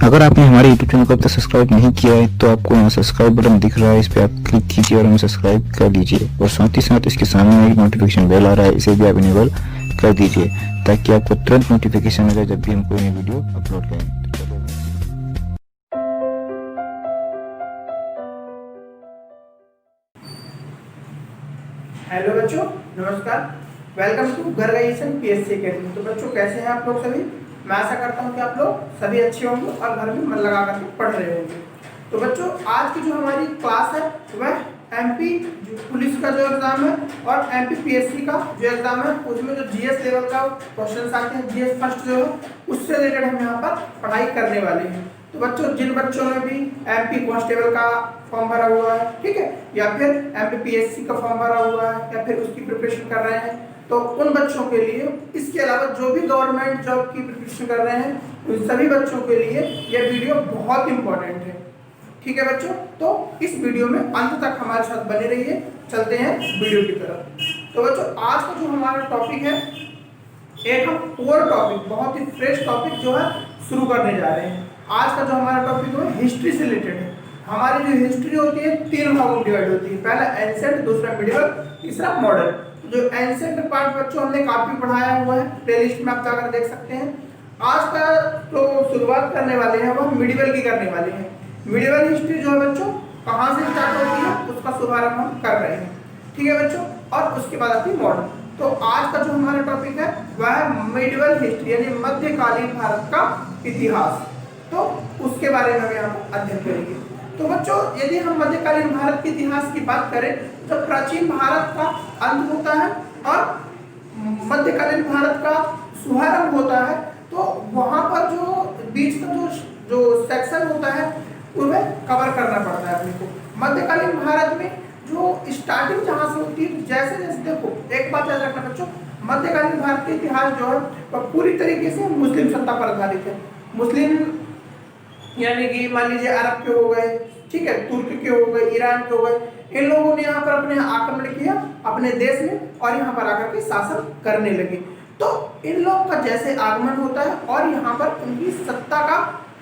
अगर आपने हमारे YouTube चैनल को अब तक सब्सक्राइब नहीं किया है तो आपको यहाँ सब्सक्राइब बटन दिख रहा है, इस पर आप क्लिक कीजिए और हमें सब्सक्राइब कर लीजिए। और साथ ही साथ इसके सामने एक नोटिफिकेशन बेल आ रहा है, इसे भी आप इनेबल कर दीजिए ताकि आपको तुरंत नोटिफिकेशन मिले जब भी हम कोई नई वीडियो अपलोड करें। हेलो बच्चों, नमस्कार। वेलकम टू गर्गाइजेशन पीएससी अकेडमी। तो बच्चों कैसे हैं आप लोग सभी? मैं आशा करता हूं कि आप लोग सभी अच्छे होंगे और घर में मन लगा करके पढ़ रहे होंगे। तो बच्चों आज की जो हमारी क्लास है वह एमपी पुलिस का जो एग्जाम है और एमपी पीएससी का जो एग्जाम है उसमें जो जीएस लेवल का क्वेश्चन आते हैं, जीएस फर्स्ट जो है उससे रिलेटेड हम यहाँ पर पढ़ाई करने वाले हैं। तो बच्चों जिन बच्चों ने भी एमपी कांस्टेबल का फॉर्म भरा हुआ है, ठीक है, या फिर एमपी पीएससी का फॉर्म भरा हुआ है या फिर उसकी प्रिपरेशन कर रहे हैं, तो उन बच्चों के लिए, इसके अलावा जो भी गवर्नमेंट जॉब की प्रिपरेशन कर रहे हैं उन सभी बच्चों के लिए यह वीडियो बहुत इंपॉर्टेंट है। ठीक है बच्चों, तो इस वीडियो में अंत तक हमारे साथ बने रहिए। चलते हैं वीडियो की तरफ। तो बच्चों आज का जो हमारा टॉपिक है, एक हम कोर टॉपिक, बहुत ही फ्रेश टॉपिक जो है शुरू करने जा रहे हैं। आज का जो हमारा टॉपिक है हिस्ट्री से रिलेटेड है। हमारी जो हिस्ट्री होती है तीन भागों में डिवाइड होती है, पहला एंशिएंट, दूसरा मिडिवल, तीसरा मॉडर्न। जो एंशिएंट पार्ट बच्चों हमने काफी पढ़ाया हुआ है, प्लेलिस्ट में आप जाकर देख सकते हैं। आज का जो शुरुआत करने वाले हैं वह मिडिवल की करने वाले हैं। मिडिवल हिस्ट्री जो है बच्चों कहाँ से स्टार्ट होती है उसका शुभारंभ हम कर रहे हैं, ठीक है बच्चों, और उसके बाद आती है मॉडर्न। तो आज का जो हमारा टॉपिक है वह है मिडिवल हिस्ट्री यानी मध्यकालीन भारत का इतिहास। तो उसके बारे में हम यहाँ पर अध्ययन करेंगे। तो बच्चों यदि हम मध्यकालीन भारत के इतिहास की बात करें, जब प्राचीन भारत का अंत होता है और मध्यकालीन भारत का शुभारंभ होता है, तो वहां पर जो बीच का जो सेक्शन होता है उन्हें कवर करना पड़ता है अपने को। मध्यकालीन भारत में जो स्टार्टिंग जहां से होती है, जैसे जैसे देखो एक बात याद रखना बच्चों, मध्यकालीन भारत के इतिहास जो है वह पूरी तरीके से मुस्लिम सत्ता पर आधारित है। मुस्लिम यानी कि मान लीजिए अरब के हो गए, ठीक है, तुर्क के हो गए, ईरान के हो गए, इन लोगों ने यहाँ पर अपने आक्रमण किया अपने देश में और यहाँ पर आकर के शासन करने लगे। तो इन लोग का जैसे आगमन होता है और यहाँ पर उनकी सत्ता का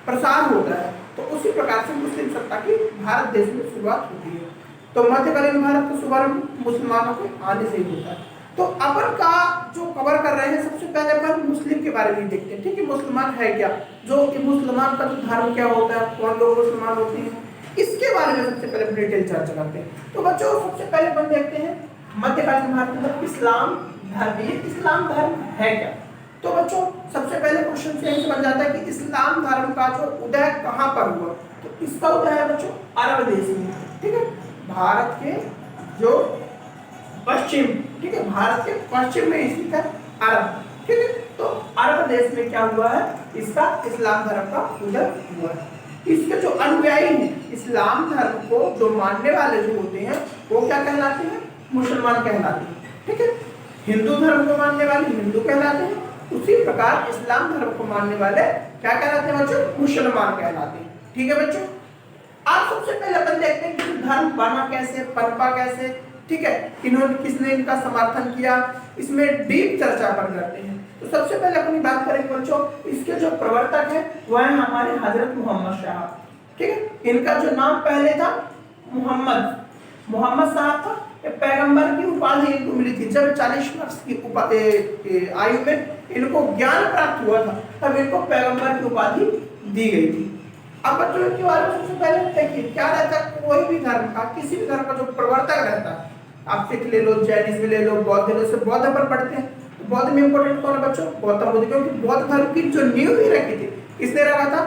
प्रसार होता है, तो उसी प्रकार से मुस्लिम सत्ता की भारत देश में शुरुआत होती है। तो मध्यकालीन भारत का शुभारंभ मुसलमानों के आने से ही होता है। तो अपन का जो कवर कर रहे हैं, सबसे पहले अपन मुस्लिम के बारे में देखते हैं, ठीक है, मुसलमान है क्या, जो मुसलमान का धर्म क्या होता है, कौन लोग मुसलमान होते हैं, इसके बारे में सबसे पहले डिटेल चर्चा करते हैं। तो बच्चों सबसे पहले अपन देखते हैं मध्यकालीन भारत में इस्लाम धर्म, ये इस्लाम धर्म है क्या। तो बच्चों सबसे पहले क्वेश्चन से यही समझ जाता है कि इस्लाम धर्म का जो उदय कहाँ पर हुआ। तो इसका उदय है बच्चों अरब देश में, ठीक है, भारत के जो पश्चिम, ठीक है, भारत के पश्चिम में स्थित है अरब, ठीक है। तो अरब देश में क्या हुआ है, इसका इस्लाम धर्म का उदय हुआ है। इसके जो अनुयायी हैं, इस्लाम धर्म को जो मानने वाले जो होते हैं वो क्या कहलाते हैं, मुसलमान कहलाते हैं, ठीक है। हिंदू धर्म को मानने वाले हिंदू कहलाते हैं, उसी प्रकार इस्लाम धर्म को मानने वाले क्या कहलाते हैं बच्चों, मुसलमान कहलाते हैं, ठीक है बच्चों। आज सबसे पहले अपन देखते हैं कि धर्म बना कैसे, पनपा कैसे, ठीक है, इन्होंने किसने इनका समर्थन किया, इसमें डीप चर्चा अपन करते हैं। तो सबसे पहले अपनी बात करेंगे बच्चों, इसके जो प्रवर्तक है वह है हमारे हजरत मोहम्मद साहब, ठीक है। इनका जो नाम पहले था मोहम्मद साहब था। पैगंबर की उपाधि इनको मिली थी जब 40 वर्ष की आयु में इनको ज्ञान प्राप्त हुआ था, तब इनको पैगंबर की उपाधि दी गई थी। अब बच्चों इनके बारे में सबसे पहले देखिए क्या रहता है, कोई भी धर्म का, किसी भी धर्म का जो प्रवर्तक रहता है, आप सिख ले लो, जैनिज्म ले लो, बौद्ध ले लो, से बौद्ध पर पढ़ते हैं। तो बौद्ध में इंपॉर्टेंट कौन है बच्चों, गौतम बुद्ध, क्योंकि बौद्ध धर्म की जो नींव ही रखी थी किसने रखा था,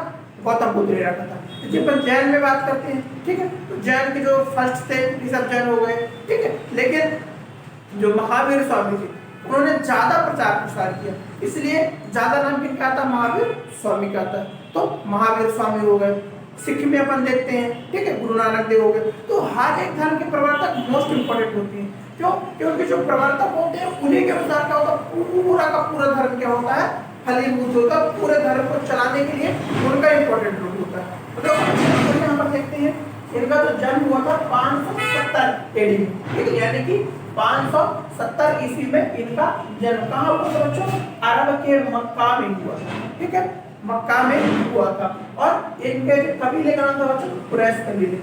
गौतम बुद्ध ने रखा था। जब अपन जैन में बात करते हैं, ठीक है, तो जैन के जो फर्स्ट थे ये सब जैन हो गए, ठीक है, लेकिन जो महावीर स्वामी थे उन्होंने ज्यादा प्रचार प्रसार किया, इसलिए ज्यादा नाम किनका आता, महावीर स्वामी का आता, तो महावीर स्वामी हो गए। सिख में अपन देखते हैं, ठीक है, गुरु नानक देव हो गए। तो हर एक धर्म के प्रवर्तक मोस्ट इंपोर्टेंट होते हैं, क्यों, क्योंकि जो प्रवर्तक होते हैं उन्हीं के अनुसार क्या होता है, पूरा का पूरा धर्म क्या होता है, फलीभूत होता है, पूरे धर्म को चलाने के लिए उनका इंपॉर्टेंट रोल होता है। तो यहाँ पर देखते हैं इनका जो जन्म हुआ था 570 एडी में, ठीक है, यानी कि 570 ईस्वी में इनका जन्म कहाँ हुआ था बच्चों, अरब के मक्का में हुआ, ठीक है। मक्का में हुआ था। और इनके जो कबीले का नाम था बच्चों कुरैश कबीले।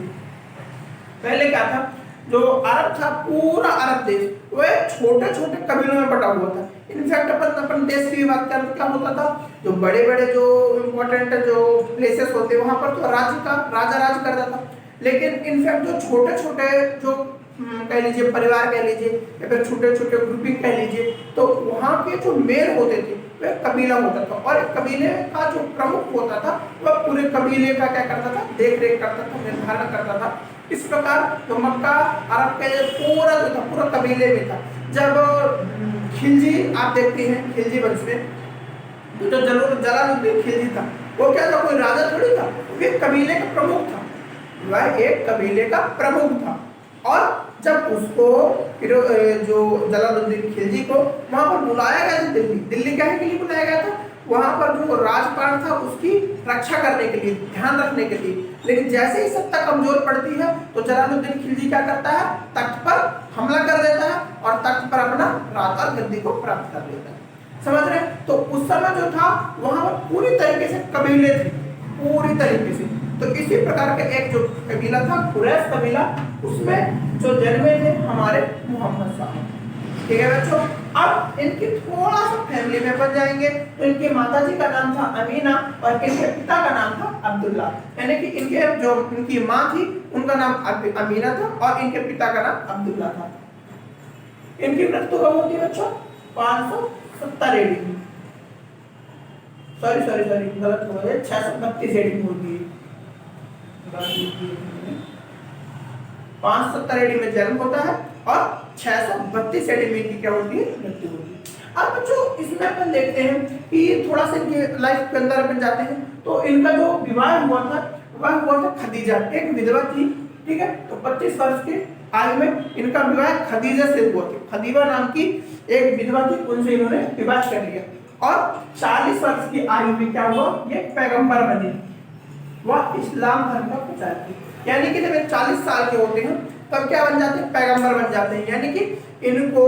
पहले क्या था, जो अरब था, पूरा अरब देश वह छोटे छोटे कबीलों में बटा हुआ था। इनफैक्ट अपन देश की बात करें तो क्या होता था, जो बड़े बड़े जो इम्पोर्टेंट जो प्लेसेस होते वहां पर तो राजा राज करता था। लेकिन इनफैक्ट जो छोटे छोटे जो कह लीजिए परिवार कह लीजिए या फिर छोटे छोटे ग्रुपिंग कह लीजिए, तो वहाँ के जो मेल होते थे वह कबीला होता था। और कबीले का जो प्रमुख होता था वह पूरे कबीले का क्या करता था, देख रेख करता था, निर्धारण करता था। इस प्रकार जो मक्का अरब का पूरा जो था पूरा कबीले में था। जब खिलजी आप देखते हैं, खिलजी वंश में तो जलालुद्दीन खिलजी था, वो क्या था, कोई राजा थोड़ी था, वो कबीले का प्रमुख था, वह एक कबीले का प्रमुख था। और जब उसको फिर जो जलालुद्दीन खिलजी को वहां पर बुलाया गया था, दिल्ली क्या है के लिए बुलाया गया था, वहां पर जो राजपाट था उसकी रक्षा करने के लिए, ध्यान रखने के लिए। लेकिन जैसे ही सत्ता कमजोर पड़ती है तो जलालुद्दीन खिलजी क्या करता है, तख्त पर हमला कर देता है और तख्त पर अपना राज और गद्दी को प्राप्त कर लेता है। समझ रहे हैं? तो उस समय जो था वहां पर पूरी तरीके से कबीले थे, पूरी तरीके से। तो इसी प्रकार का एक जो कबीला था कुरैश कबीला, उसमें जो जन्मे थे हमारे मोहम्मद साहब। ठीक है बच्चों, अब इनकी थोड़ा सा फैमिली में बन जाएंगे। तो इनकी माता जी का नाम था अमीना और इनके पिता का नाम था अब्दुल्ला। यानी कि इनके जो इनकी माँ थी उनका नाम अमीना था और इनके पिता का नाम अब्दुल्ला था। इनकी मृत्यु कब होती है बच्चों, 570 एडी। सॉरी गलत हो गया, 632 एडी होती है। 570 एडी में जन्म होता है और 632 एडी में इनकी क्या होती है, मृत्यु होती है। अब बच्चों इसमें अपन देखते हैं कि थोड़ा सा इनके लाइफ के अंदर अपन जाते हैं। तो इनका जो विवाह हुआ था वह हुआ था खदीजा, एक विधवा थी। ठीक है, तो 25 वर्ष के आयु में इनका विवाह खदीजा से हुआ था। खदीजा नाम की एक विधवा थी, उनसे इन्होंने विवाह कर लिया। और 40 वर्ष की आयु में क्या हुआ, ये पैगंबर बने, वह इस्लाम धर्म का प्रचार किया। यानी कि जब 40 साल के होते हैं तब क्या बन जाते हैं, पैगंबर बन जाते हैं। यानी कि इनको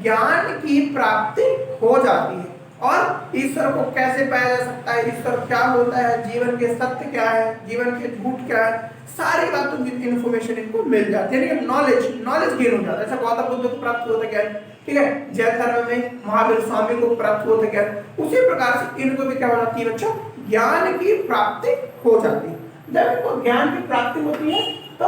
ज्ञान की प्राप्ति हो जाती है और ईश्वर को कैसे पाया जा सकता है, ईश्वर क्या होता है, जीवन के सत्य क्या है, जीवन के झूठ क्या है, सारी बातों की इन्फॉर्मेशन इनको मिल जाती है। नॉलेज गेन हो जाता है। ऐसा गौतम बुद्ध को प्राप्त होता क्या है, ठीक है, जैन धर्म में महावीर स्वामी को प्राप्त होता क्या है, उसी प्रकार से इनको भी क्या हो जाती है बच्चों, ज्ञान की प्राप्ति हो जाती है। जब इनको ज्ञान की प्राप्ति होती है तो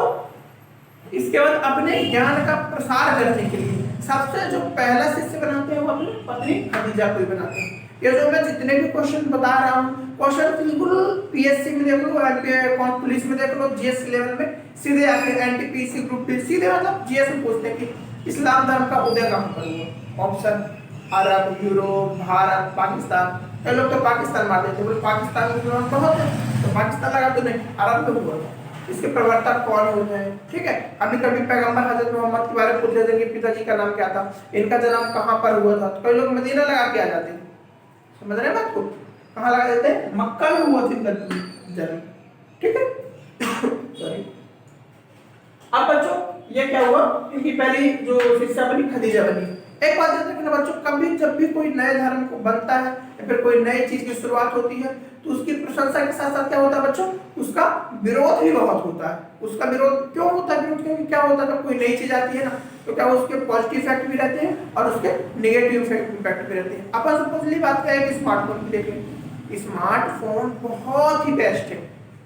इसके बाद अपने ज्ञान का प्रसार करने के लिए सबसे जो पहला शिष्य बनाते हैं वो अपनी पत्नी खदीजा को ही बनाते हैं। ये जो मैं जितने भी क्वेश्चन बता रहा हूँ, क्वेश्चन बिल्कुल पीएससी में देख लो, पुलिस में देख लो, जीएस लेवल में सीधे आते हैं, एनटीपीसी ग्रुप डी सीधे मतलब जीएस में पूछते हैं कि इस्लाम धर्म का उदय कहाँ पर हुआ। ऑप्शन अरब, यूरोप, भारत, पाकिस्तान। कई लोग तो पाकिस्तान मार देते, बोले पाकिस्तान में बहुत है तो पाकिस्तान लगा, तो नहीं, अरब में हुआ था। इसके प्रवर्तक कौन होते हैं, ठीक है। अभी कभी पैगंबर हजरत मोहम्मद के बारे में पूछ लेते हैं कि पिताजी का नाम क्या था, इनका जन्म कहाँ पर हुआ था, तो कई लोग मदीना लगा के आ जाते हैं। समझ रहे हैं बात को, कहाँ लगा देते हैं, मक्का में हुआ था इनका जन्म, ठीक है। सॉरी। अब बच्चों ये क्या हुआ, इनकी पहली जो शिष्या बनी खदीजा बनी। एक बात याद रखना बच्चों, कभी जब भी कोई नए धर्म को बनता है या फिर कोई नई चीज की शुरुआत होती है तो उसकी प्रशंसा के साथ साथ क्या होता है बच्चों, उसका विरोध भी बहुत होता है। उसका विरोध क्यों होता है, विरोध क्योंकि क्या होता है, जब कोई नई चीज आती है ना तो क्या उसके पॉजिटिव इफेक्ट भी रहते हैं और उसके नेगेटिव इफेक्ट भी रहते हैं। अपन सपोजली बात करें कि स्मार्टफोन की, देखें स्मार्टफोन बहुत ही बेस्ट है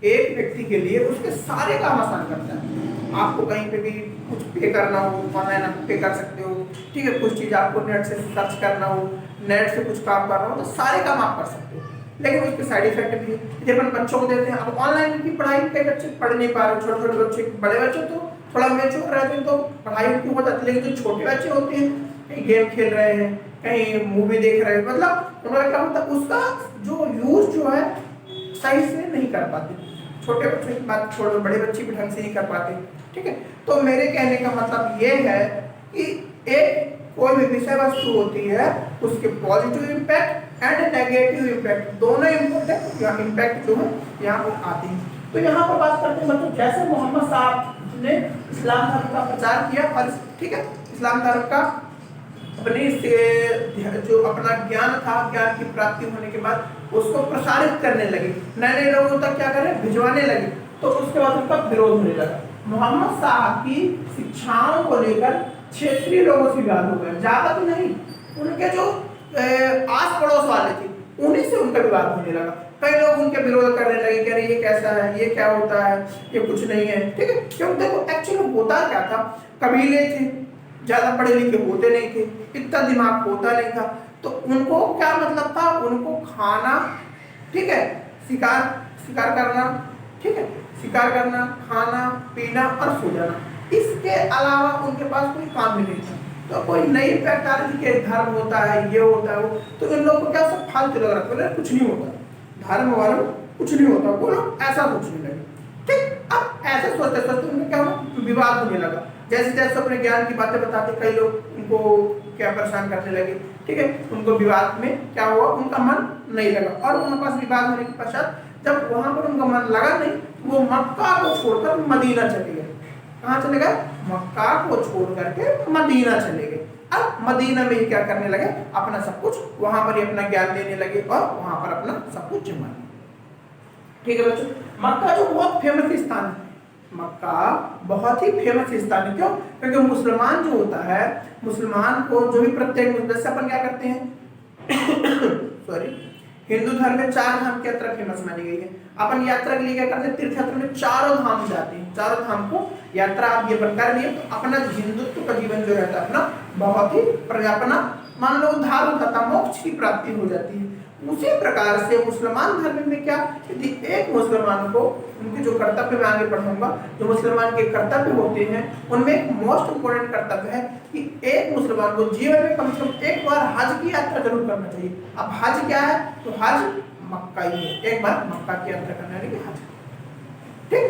एक व्यक्ति के लिए, उसके सारे काम आसान करता है। आपको कहीं पे भी कुछ पे करना हो, ऑनलाइन आप पे कर सकते हो, ठीक है। कुछ चीज़ आपको नेट से सर्च करना हो, नेट से कुछ काम करना हो, तो सारे काम आप कर सकते हो। लेकिन उसके साइड इफेक्ट भी है। जब अपन बच्चों को देते हैं, अब ऑनलाइन की पढ़ाई कई बच्चे पढ़ नहीं पा रहे, छोटे छोटे बच्चे, बड़े बच्चे तो थोड़ा मेच्योर रहते हैं तो पढ़ाई उनकी हो जाती है। लेकिन जो छोटे बच्चे होते हैं, कहीं गेम खेल रहे हैं, कहीं मूवी देख रहे हैं, मतलब तुम्हारा क्या होता है, उसका जो यूज जो है सही से नहीं कर पाते। छोटे बच्चों की बात छोड़ो, बड़े बच्चे भी ढंग से नहीं कर पाते, ठीक है। तो मेरे कहने का मतलब ये है कि एक कोई भी विषय वस्तु होती है उसके positive impact and negative impact दोनों इम्पैक्ट जो है यहाँ पर आते हैं। तो यहाँ पर बात करते हैं बच्चों, जैसे मोहम्मद साहब ने इस्लाम धर्म का प्रचार किया और ठीक है, इस्लाम धर्म का अपने से जो अपना ज्ञान था, ज्ञान की प्राप्ति होने के बाद उसको प्रसारित करने लगे, नए नए लोगों तक क्या करें, भिजवाने लगे। तो उसके बाद उनका विरोध होने लगा। मोहम्मद साहब की शिक्षाओं को लेकर क्षेत्रीय लोगों से विवाद हो गया, ज्यादा तो नहीं, उनके जो आस पड़ोस वाले थे उन्हीं से उनका विवाद होने लगा। कई लोग उनके विरोध करने लगे कि अरे ये कैसा है, ये क्या होता है, ये कुछ नहीं है, ठीक है। क्योंकि देखो एक्चुअली होता क्या था, कबीले थे, ज्यादा पढ़े लिखे होते नहीं थे, इतना दिमाग होता नहीं था, तो उनको क्या मतलब था, उनको खाना, ठीक है, शिकार शिकार करना, ठीक है, शिकार करना, खाना पीना और सो जाना, इसके अलावा उनके पास कोई काम ही नहीं था। तो कोई नई प्रकार के धर्म होता है, ये होता है वो, तो इन लोगों को क्या सब फालतू लग रहा था, कुछ नहीं होता, धर्म वर्म कुछ नहीं होता, वो लोग ऐसा सोचने लगे, ठीक। अब ऐसे सोचते सोचते उनमें क्या हुआ, विवाद होने लगा। जैसे जैसे अपने ज्ञान की बातें बताते कई लोग उनको क्या परेशान करने लगे, ठीक है, उनको विवाद में क्या हुआ, उनका मन नहीं लगा, और उनके पास विवाद होने के पश्चात जब वहां पर उनका मन लगा नहीं, वो मक्का को छोड़कर मदीना चले गए। कहाँ चले गए, मक्का को छोड़ करके मदीना चले गए। अब मदीना में ही क्या करने लगे, अपना सब कुछ वहां पर ही अपना ज्ञान देने लगे और वहां पर अपना सब कुछ जमा लिया, ठीक है बच्चों। मक्का जो बहुत फेमस स्थान है, मक्का बहुत ही फेमस स्थान है, क्यों, क्योंकि मुसलमान जो होता है, मुसलमान को जो भी प्रत्येक, जैसे अपन क्या करते हैं सॉरी, हिंदू धर्म में 4 धाम की यात्रा फेमस मानी गई है। अपन यात्रा के लिए क्या करते हैं, तीर्थ यात्रा में 4 धाम जाते हैं, 4 धाम को यात्रा आप ये बनकर लिए, तो अपना हिंदुत्व का जीवन जो रहता है अपना बहुत ही अपना मान लो उद्धार हो जाता, मोक्ष की प्राप्ति हो जाती है। उसी प्रकार से मुसलमान धर्म में क्या, यदि एक मुसलमान को उनके जो कर्तव्य में आगे बढ़ाऊंगा, जो मुसलमान के कर्तव्य होते हैं उनमें एक मोस्ट इंपोर्टेंट कर्तव्य है कि एक मुसलमान को जीवन में कम से कम एक बार हज की यात्रा जरूर करना चाहिए। अब हज क्या है, तो हज मक्का ही है, एक बार मक्का की यात्रा करना है कि हज, ठीक,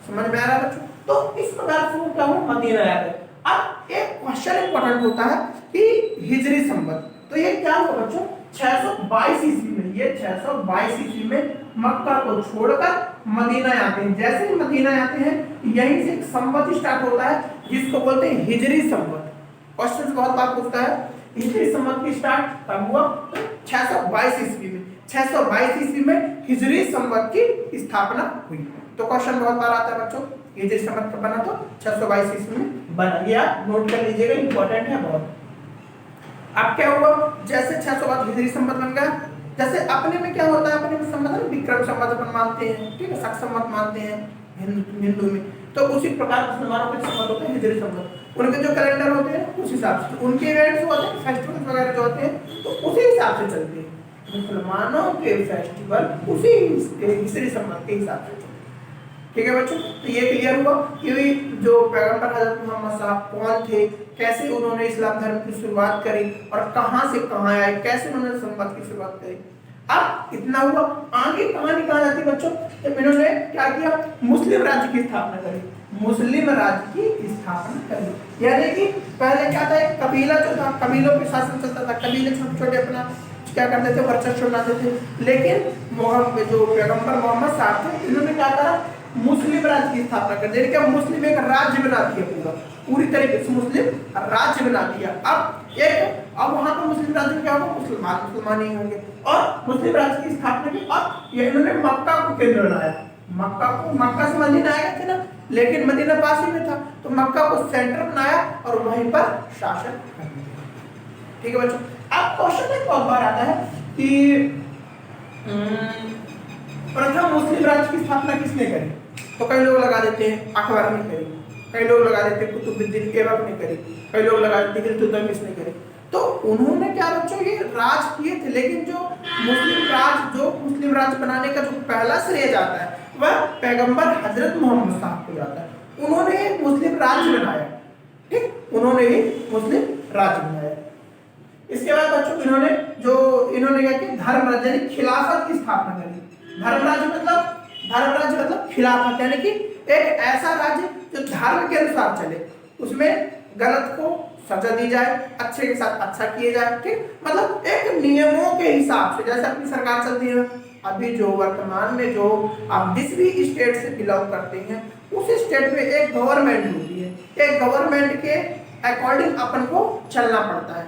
समझ में आ रहा है बच्चों। तो इस प्रकार से क्या हो, मदीना आ गए। अब एक क्वेश्चन इंपॉर्टेंट होता है कि हिजरी संवत, तो ये क्या हुआ बच्चों, 622 ईस्वी में, ये 622 ईस्वी में मक्का को छोड़कर मदीना आते हैं। जैसे ही मदीना आते हैं यहीं से एक संवत स्टार्ट होता है जिसको बोलते हैं हिजरी संवत। क्वेश्चन बहुत बार पूछता है हिजरी संवत की स्टार्ट कब हुआ, 622 ईस्वी में, 622 ईस्वी में हिजरी संवत की स्थापना हुई। तो क्वेश्चन बहुत बार आता है बच्चों, हिजरी संवत कब बना, तो 622 ईस्वी में बना, ये आप नोट कर लीजिएगा, इंपॉर्टेंट है बहुत। अब क्या हुआ, जैसे 622 हिजरी संवत बन गया, जैसे अपने में क्या होता है, अपने में संवत है विक्रम संवत अपन मानते हैं, ठीक है, शक संवत मानते हैं हिंदू में, तो उसी प्रकार मुसलमानों के संवत होते हैं हिजरी संवत। उनके जो कैलेंडर होते हैं उस हिसाब से, उनके इवेंट्स होते हैं, फेस्टिवल्स वगैरह जो होते हैं तो उसी हिसाब से चलते हैं। मुसलमानों के फेस्टिवल उसी हिजरी संवत के हिसाब से, ठीक है बच्चों। तो ये क्लियर हुआ कि जो पैगंबर हजरत मोहम्मद साहब कौन थे, कैसे उन्होंने इस्लाम धर्म की शुरुआत करी और कहां से कहां आए, कैसे उन्होंने संवत की शुरुआत करी। अब इतना हुआ, आगे कहां निकाल जाती बच्चों, तो इन्होंने क्या किया, मुस्लिम राज्य की स्थापना करी, मुस्लिम राज्य की स्थापना करी। यानी कि पहले क्या था, एक कबीला जो था, कबीलों पे शासन चलता था, कबीले छोटे छोटे अपना क्या करते थे, वर्चस्व बनाते थे। लेकिन जो पैगंबर मोहम्मद साहब थे, इन्होंने क्या करा, मुस्लिम राज्य की स्थापना कर दी, क्या मुस्लिम एक राज्य बना दिया, पूरी तरीके से मुस्लिम राज्य बना दिया। अब वहां पर मुस्लिम राज्य में क्या होगा, मुसलमान ही होंगे, और मुस्लिम राज्य की स्थापना की और ये इन्होंने मक्का को केंद्र बनाया। मक्का से मदीना आए थे ना, लेकिन मदीना पास ही में था, तो मक्का को सेंटर बनाया और वहीं पर शासन कर दिया, ठीक है बच्चों। अब क्वेश्चन एक बहुत बार आता है कि प्रथम मुस्लिम राज्य की स्थापना किसने करी, तो कई लोग लगा देते हैं अकबर ने करी, कई लोग लगा देते हैं कुतुबुद्दीन ऐबक ने करी, कई लोग लगा देते हैं इल्तुतमिश ने करी। तो उन्होंने क्या बच्चों, ये राज किए थे, लेकिन जो मुस्लिम राज बनाने का जो पहला श्रेय जाता है वह पैगंबर हजरत मोहम्मद साहब को जाता है। उन्होंने मुस्लिम राज्य बनाया, ठीक, उन्होंने ही मुस्लिम राज्य बनाया। इसके बाद बच्चों इन्होंने क्या किया, धर्म राज्य यानी खिलाफत की स्थापना करी। धर्म राज्य मतलब खिलाफत, यानी कि एक ऐसा राज्य जो धर्म के अनुसार चले, उसमें गलत को सजा दी जाए, अच्छे के साथ अच्छा किए जाए, ठीक, मतलब एक नियमों के हिसाब से। जैसे अपनी सरकार चलती है अभी, जो वर्तमान में जो आप जिस भी स्टेट से बिलोंग करते हैं उस स्टेट में एक गवर्नमेंट होती है, एक गवर्नमेंट के अकॉर्डिंग अपन को चलना पड़ता है।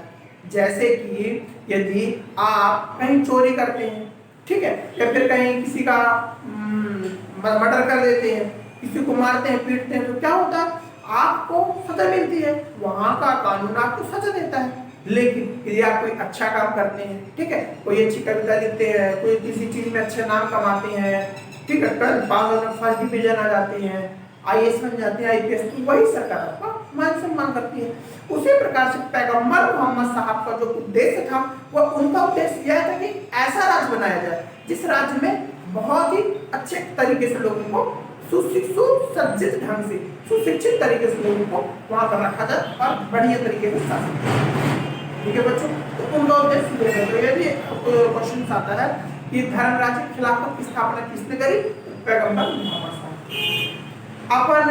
जैसे कि यदि आप कहीं चोरी करते हैं, ठीक है, या फिर कहीं किसी का मर्डर कर देते हैं, किसी को मारते हैं, पीटते हैं, तो क्या होता है, आपको सजा मिलती है, वहां का कानून आपको सजा देता है। लेकिन यदि आप कोई अच्छा काम करते हैं, ठीक है, कोई अच्छी कविता लिखते हैं, कोई किसी चीज में अच्छे नाम कमाते हैं, ठीक है, फर्स्ट डिवीजन आ जाते हैं, आईएएस बन जाते हैं, आईपीएस, तो वही सरकार आपका मान सम्मान करती है। उसी प्रकार से पैगंबर मोहम्मद साहब का जो उद्देश्य था, वह उनका उद्देश्य यह था कि ऐसा राज्य बनाया जाए जिस राज्य में बहुत ही अच्छे तरीके से लोगों को सुसज्जित ढंग से, सुशिक्षित तरीके से लोगों को वहां पर रखा जाए और बढ़िया तरीके से शासन किया। ठीक है बच्चों, तो उनका उद्देश्य ये है। तो यदि क्वेश्चन आता है कि धर्म राज्य के खिलाफ की स्थापना किसने करी, पैगंबर मोहम्मद साहब। अपन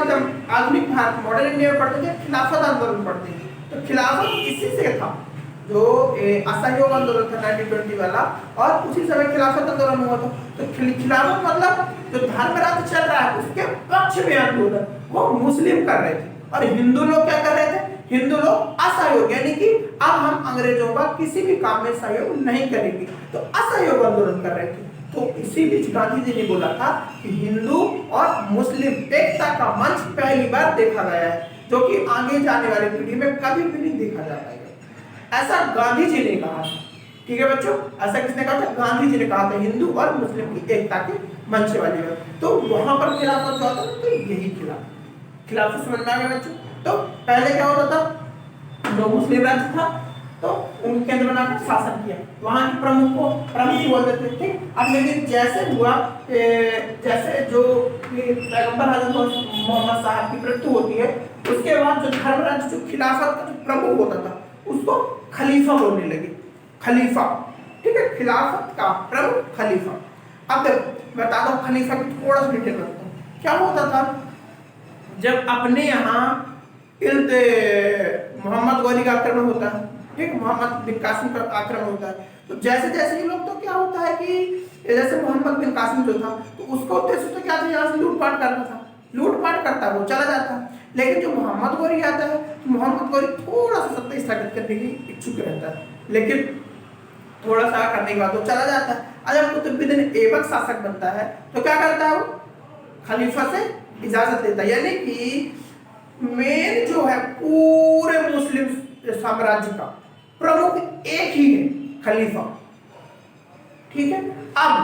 जब आधुनिक भारत मॉडर्न इंडिया में पढ़ते थे, खिलाफत आंदोलन पढ़ते हैं, तो खिलाफत किसी से था, जो असहयोग आंदोलन था 1920 वाला, और उसी समय खिलाफत आंदोलन हुआ था। तो खिलाफत मतलब जो धर्म राज्य चल रहा है उसके पक्ष में आंदोलन वो मुस्लिम कर रहे थे, और हिंदू लोग क्या कर रहे थे, हिंदू लोग असहयोग, यानी कि अब हम अंग्रेजों का किसी भी काम में सहयोग नहीं करेंगे, तो असहयोग आंदोलन कर रहे थे। तो इसी बीच गांधी जी ने बोला था कि हिंदू और मुस्लिम एकता का मंच पहली बार देखा गया है, जो कि आगे जाने वाली पीढ़ी में कभी भी नहीं देखा जा पाएगा, ऐसा गांधी जी ने कहा। ठीक है बच्चों, ऐसा किसने कहा था, गांधी जी ने कहा था, हिंदू और मुस्लिम की एकता के मंच वाली बात। तो वहां पर खिलाफत जो होता था, तो यही खिलाफत समझ में आ गया बच्चों। तो पहले क्या होता था, जो मुस्लिम राज्य था तो उनके केंद्र बनाकर शासन किया, वहां के प्रमुख को प्रमुख ही बोलते थे, ठीक। अब लेकिन जैसे हुआ, जैसे जो पैगंबर हजरत मोहम्मद साहब की मृत्यु होती है, उसके बाद जो धर्म राज्य, जो खिलाफत का जो प्रमुख होता था, उसको खलीफा बोलने लगे, खलीफा, ठीक है, खिलाफत का प्रमुख खलीफा। अब बता दो खलीफा की थोड़ा सा डिटेल बताता हूँ। क्या होता था, जब अपने यहाँ मोहम्मद गौरी का आक्रमण होता है, ठीक, मोहम्मद बिन कासिम का आक्रमण होता है, तो जैसे जैसे ये लोग, तो क्या होता है कि जैसे मोहम्मद बिन कासिम जो था, तो उसका उद्देश्य तो क्या था, यहाँ से लूटपाट करना था, लूटपाट करता वो चला जाता। लेकिन जो मोहम्मद गौरी आता है, तो मोहम्मद गौरी थोड़ा सा सत्ता स्थापित करने की इच्छुक रहता है, लेकिन थोड़ा सा करने के बाद वो चला जाता है। अगर कुतुबुद्दीन ऐबक शासक बनता है, तो क्या करता है, वो खलीफा से इजाजत लेता है, यानी कि मेन जो है पूरे मुस्लिम साम्राज्य का प्रमुख एक ही है, खलीफा। ठीक है, अब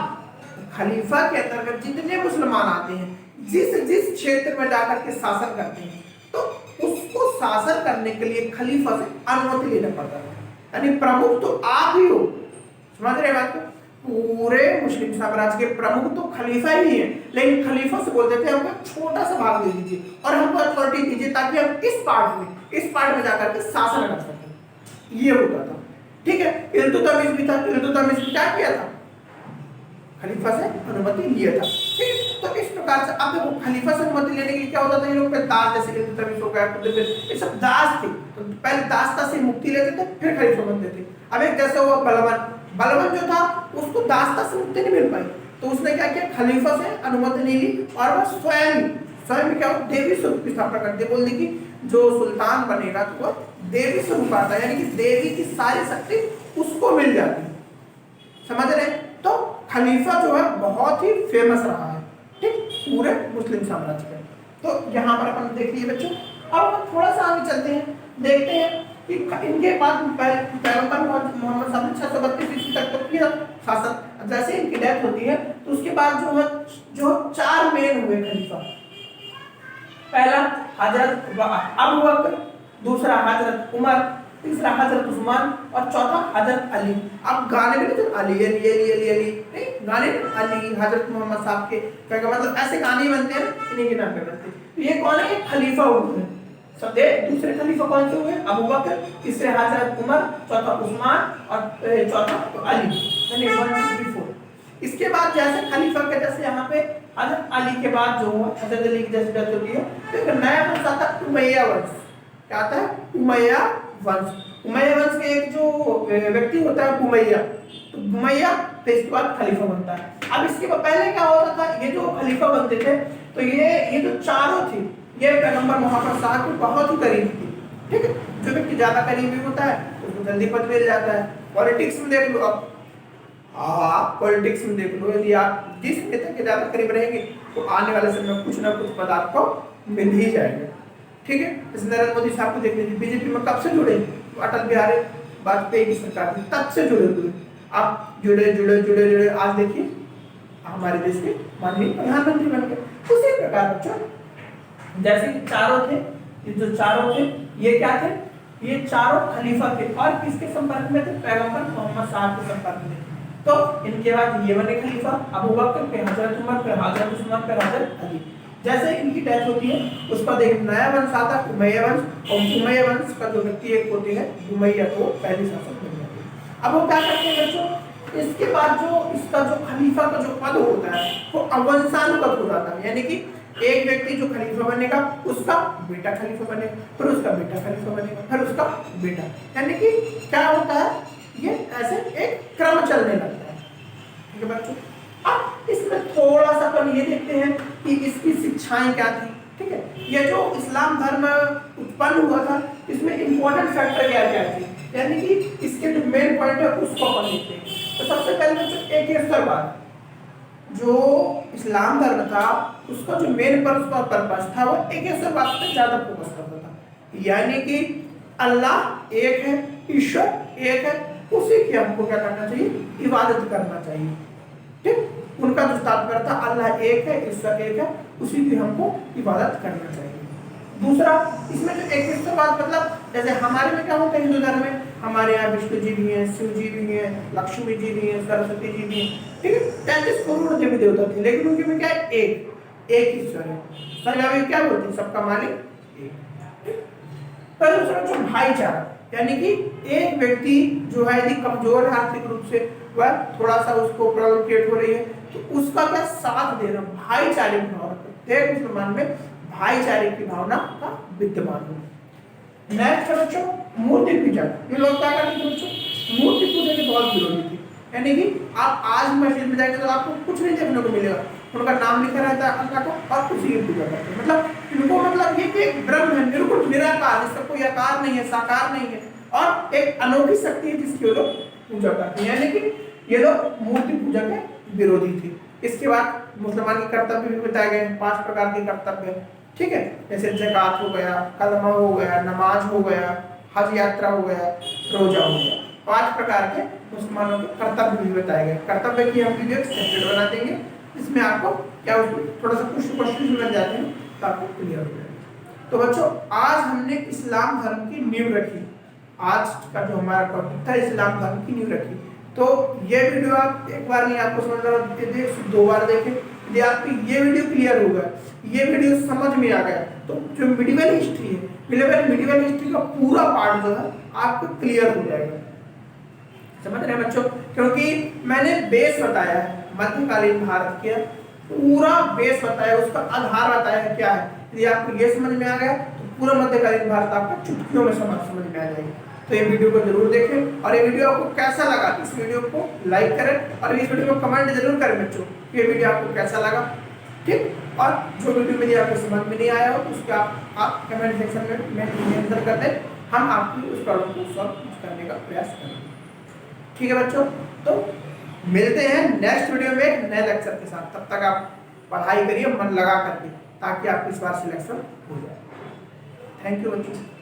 खलीफा के अंतर्गत जितने मुसलमान आते हैं, जिस जिस क्षेत्र में जाकर के शासन करते हैं, तो उसको शासन करने के लिए खलीफा से अनुमति लेना पड़ता है, यानी प्रमुख तो आप ही हो, समझ रहे बात को। पूरे मुस्लिम साम्राज्य के प्रमुख तो खलीफा ही है, लेकिन खलीफा से बोलते थे हमको छोटा सा भाग दे दीजिए और हमको अथॉरिटी दीजिए, ताकि हम इस पार्ट में जाकर के शासन कर सकें, ये होता था। ठीक है, इल्तुतमिश भी था, इल्तुतमिश क्या किया था, खलीफा से अनुमति लिया था। ठीक, तो इस प्रकार से अब देखो खलीफा से अनुमति लेने के लिए क्या होता था, ये लोग पे दास, जैसे इल्तुतमिश हो गया, ये सब दास थे, तो पहले दासता से मुक्ति लेते थे, फिर खलीफा बनते थे। अब एक जैसे हुआ बलबन जो था, उसको दासता से मुक्ति नहीं मिल पाई, तो उसने क्या किया, खलीफा से अनुमति नहीं ली, और वह स्वयं क्या देवी स्वरूप की स्थापना कर दी, बोल दी कि जो सुल्तान बनेगा तो वह देवी स्वरूप आता है, यानी कि देवी की सारी शक्ति उसको मिल जाती है, समझ रहे। तो खलीफा जो है बहुत ही फेमस रहा है, ठीक, पूरे मुस्लिम साम्राज्य में। तो यहाँ पर अपन देख लिए बच्चों। अब थोड़ा सा आगे चलते हैं, देखते हैं कि इनके बाद पैगंबर मोहम्मद साहब ने 632 ईस्वी तक तो किया शासन। जैसे इनकी डेथ होती है, तो उसके बाद जो 4 मेन हुए खलीफा, पहला हजरत अबू बकर, दूसरा हजरत उमर, तीसरा हजरत उस्मान, और चौथा हजरत अली। अब गाने में तो अली अली अली अली अली नहीं, गाने अली हजरत मोहम्मद साहब के क्या मतलब ऐसे गाने बनते हैं, इन्हीं के नाम पे बनते हैं। तो ये कौन है, खलीफा हुए सब दे। दूसरे खलीफा कौन से हुए, अबू बकर, तीसरे हजरत उमर, चौथा उस्मान, और चौथा अली, यानी 1 2 3 4। इसके बाद जैसे खलीफा के जैसे यहाँ पे हजरत अली के बाद जो हुआ, हजरत अली की जैसे डेथ होती है, तो एक नया वंश आता है, उमैया वंश। क्या आता है, उमैया वंश। उमैया वंश के एक जो व्यक्ति होता है उमैया, तो उमैया तो इसके बाद खलीफा बनता है। अब इसके पहले क्या होता था, ये जो खलीफा बनते थे, तो ये जो चारों थी, ये पैगंबर मोहम्मद साहब के बहुत ही करीब थी, ठीक है। जो व्यक्ति ज्यादा करीबी होता है उसको जल्दी पद मिल जाता है। पॉलिटिक्स में देख लो, अब पॉलिटिक्स में देख लो, यदि आप जिस नेता के ज्यादा करीब रहेंगे तो आने वाले समय में कुछ ना कुछ पद आपको मिल ही जाएगा। ठीक है। जैसे नरेंद्र मोदी साहब को देख लीजिए, बीजेपी में कब से जुड़े, तो अटल बिहारी वाजपेयी की सरकार थी तब से जुड़े हुए, आप जुड़े जुड़े जुड़े जुड़े आज देखिए हमारे देश के माननीय प्रधानमंत्री बन गए। उसी प्रकार बच्चों जैसे चारों थे, ये जो चारों थे ये क्या थे, ये चारों खलीफा थे और किसके संपर्क में थे, पैगंबर मोहम्मद साहब के संपर्क में। तो इनके बाद ये बने खलीफा, अबू बकर, फिर हजरत उमर, फिर हजरत उस्मान, फिर हजरत अली। जैसे इनकी डेथ होती है उस पर एक नया वंश आता है, उमैया वंश, और उमैया वंश का जो व्यक्ति एक होती है उमैया, तो पहली शासक बन जाती है। अब वो क्या करते हैं बच्चों, इसके बाद जो इसका जो खलीफा का जो पद होता है वो वंशानुगत हो जाता है, यानी कि एक व्यक्ति जो खलीफा बनेगा उसका बेटा खलीफा बनेगा, फिर उसका बेटा खलीफा बनेगा, फिर उसका बेटा, यानी कि क्या होता है, ये ऐसे एक क्रम चलने लगता है। ठीक है बच्चों। अब इसमें थोड़ा सा अपन ये देखते हैं कि इसकी शिक्षाएं क्या थी। ठीक है। ये जो इस्लाम धर्म उत्पन्न हुआ था इसमें इंपॉर्टेंट फैक्टर क्या क्या थे, यानी कि इसके जो मेन पॉइंट है उसको अपन देखते हैं। तो सबसे पहले बच्चों एकेश्वरवाद, जो इस्लाम धर्म था उसका जो मेन पर्पस था वो एकेश्वरवाद पे ज्यादा फोकस करता था, यानी कि अल्लाह एक है, ईश्वर एक है, उसी की हमको क्या करना चाहिए, इबादत करना चाहिए। ठीक। उनका जो तात्पर्य था अल्लाह एक है, ईश्वर एक है, उसी की हमको इबादत करना चाहिए। दूसरा इसमें जो एकेश्वरवाद मतलब जैसे हमारे में क्या होता है हिंदू धर्म में, हमारे यहाँ विष्णु जी भी हैं, शिव जी भी हैं, लक्ष्मी जी भी हैं, सरस्वती जी भी हैं। ठीक है। 33 करोड़ देवी देवता थे, लेकिन उनके में क्या है, एक ईश्वर है। सरगावी क्या बोलते हैं, सबका मालिक एक। पर दूसरा जो भाईचारा, यानी कि एक व्यक्ति जो है यदि कमजोर है आर्थिक रूप से, वह थोड़ा सा उसको प्रॉब्लम क्रिएट हो रही है तो उसका क्या साथ देना, भाईचारे की भावना, प्रत्येक मुसलमान में भाईचारे की भावना का विद्यमान हो। नेक्स्ट बच्चों मूर्ति पूजा। ये लोग क्या करते थे बच्चों, मूर्ति पूजा के बहुत विरोधी थे, यानी कि आप आज मस्जिद में जाएंगे तो आपको कुछ नहीं देखने को मिलेगा, उनका नाम लिखा रहता है अल्लाह का और उसी की पूजा करते हैं। मतलब इनको मतलब ये एक ब्रह्म है, निर्गुण निराकार, जिसका कोई आकार नहीं है, साकार नहीं है, और एक अनोखी शक्ति है जिसकी वो लोग पूजा करते हैं, यानी कि ये लोग मूर्ति पूजा के विरोधी थे। इसके बाद मुसलमान के कर्तव्य भी बताए गए, 5 प्रकार के कर्तव्य। ठीक है। जैसे ज़कात हो गया, कलमा हो गया, नमाज हो गया, हज यात्रा हो गया, रोजा हो गया, 5 प्रकार के मुसलमानों के कर्तव्य भी बताए गए। कर्तव्य की हम वीडियो सेपरेट बना देंगे, इसमें आपको क्या उसमें थोड़ा सा कुछ क्वेश्चन भी बन जाते हैं तो आपको क्लियर हो जाएगा। तो बच्चों आज हमने इस्लाम धर्म की नींव रखी, आज का जो हमारा टॉपिक था इस्लाम धर्म की नींव रखी। तो ये वीडियो आप एक बार नहीं आपको समझ रहा, 2 बार देखें, यदि आपकी ये वीडियो क्लियर होगा, ये वीडियो समझ में आ गया, तो जो मिडिवल हिस्ट्री है, मिडिवल हिस्ट्री का पूरा पार्ट जो है आपको क्लियर हो जाएगा। समझ रहे हैं बच्चों, क्योंकि मैंने बेस बताया है, मध्यकालीन भारत के पूरा बेस बताया, उसका आधार बताया क्या है। यदि आपको ये समझ में आ गया तो पूरा मध्यकालीन भारत आपका चुटकियों में समझ में आ जाएगा। तो ये वीडियो को जरूर देखें, और ये वीडियो आपको कैसा लगा, इस वीडियो को लाइक करें और इस वीडियो को कमेंट जरूर करें बच्चों, ये वीडियो आपको कैसा लगा। ठीक। और जो वीडियो मेरी आपको समझ में नहीं आया हो तो उसका आप कमेंट सेक्शन में मेंशन कर दें, हम आपकी उस प्रॉब्लम को सॉल्व करने का प्रयास करेंगे। ठीक है बच्चों, तो मिलते हैं नेक्स्ट वीडियो में नए लेक्चर के साथ। तब तक आप पढ़ाई करिए मन लगा करके, ताकि आपकी इस बार सिलेक्शन हो जाए। थैंक यू बच्चों।